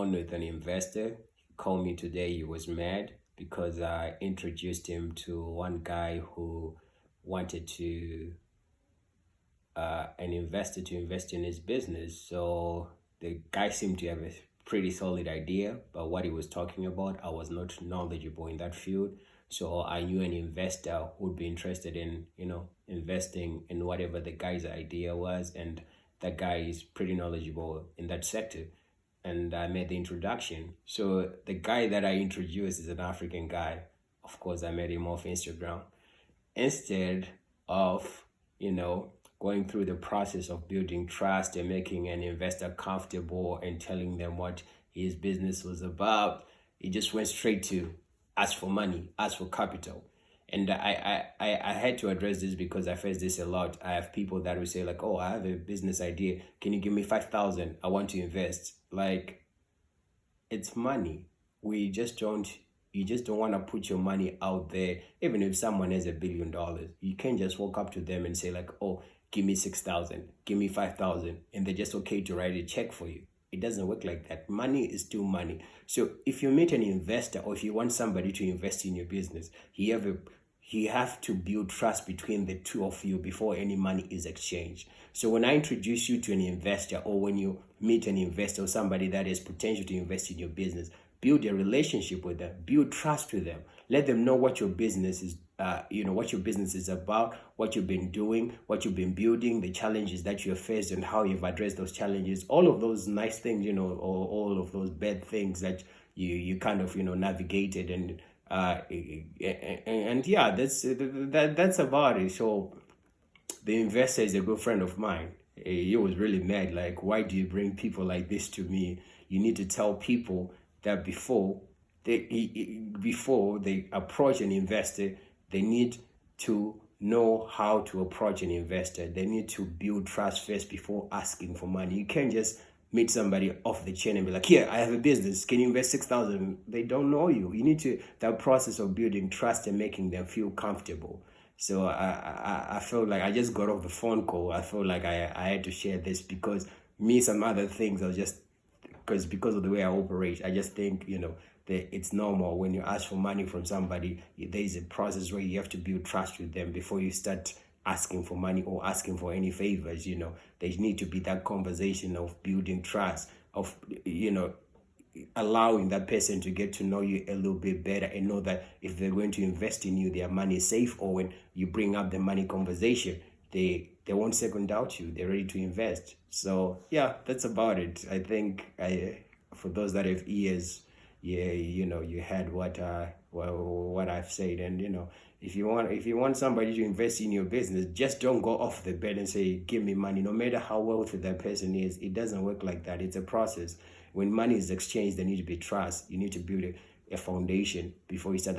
On with an investor. He called me today. He was mad because I introduced him to one guy who wanted to an investor to invest in his business. So the guy seemed to have a pretty solid idea, but what he was talking about, I was not knowledgeable in that field. So I knew an investor who would be interested in, investing in whatever the guy's idea was, and that guy is pretty knowledgeable in that sector. And I made the introduction. So the guy that I introduced is an African guy. Of course, I met him off Instagram. Instead of, you know, going through the process of building trust and making an investor comfortable and telling them what his business was about, he just went straight to ask for money, ask for capital. And I had to address this because I face this a lot. I have people that will say like, oh, I have a business idea. Can you give me 5,000? I want to invest. Like, it's money. We just don't you just don't want to put your money out there. Even if someone has $1 billion, you can't just walk up to them and say like, oh, give me 6,000, give me 5,000, and they're just okay to write a check for you. It doesn't work like that. Money is still money. So if you meet an investor or if you want somebody to invest in your business, you have to build trust between the two of you before any money is exchanged. So when I introduce you to an investor, or when you meet an investor or somebody that has potential to invest in your business, build a relationship with them, build trust with them, let them know what your business is, what your business is about, what you've been doing, what you've been building, the challenges that you have faced, and how you've addressed those challenges. All of those nice things, or all of those bad things that you kind of navigated, and yeah, that's about it. So the investor is a good friend of mine. He was really mad. Like, why do you bring people like this to me? You need to tell people that before they approach an investor, they need to know how to approach an investor. They need to build trust first before asking for money. You can't just meet somebody off the chain and be like, here, I have a business. Can you invest 6,000? They don't know you. You need to, that process of building trust and making them feel comfortable. So I felt like I just got off the phone call. I felt like I had to share this because me, some other things are just because of the way I operate. I just think, that it's normal when you ask for money from somebody, there is a process where you have to build trust with them before you start asking for money or asking for any favors. There need to be that conversation of building trust, of, allowing that person to get to know you a little bit better and know that if they're going to invest in you, their money is safe, or when you bring up the money conversation, they won't second doubt you. They're ready to invest. So yeah, that's about it. I think for those that have ears, yeah, you had what I've said, and if you want somebody to invest in your business, just don't go off the bed and say, give me money. No matter how wealthy that person is, it doesn't work like that. It's a process. When money is exchanged, there needs to be trust. You need to build a foundation before you start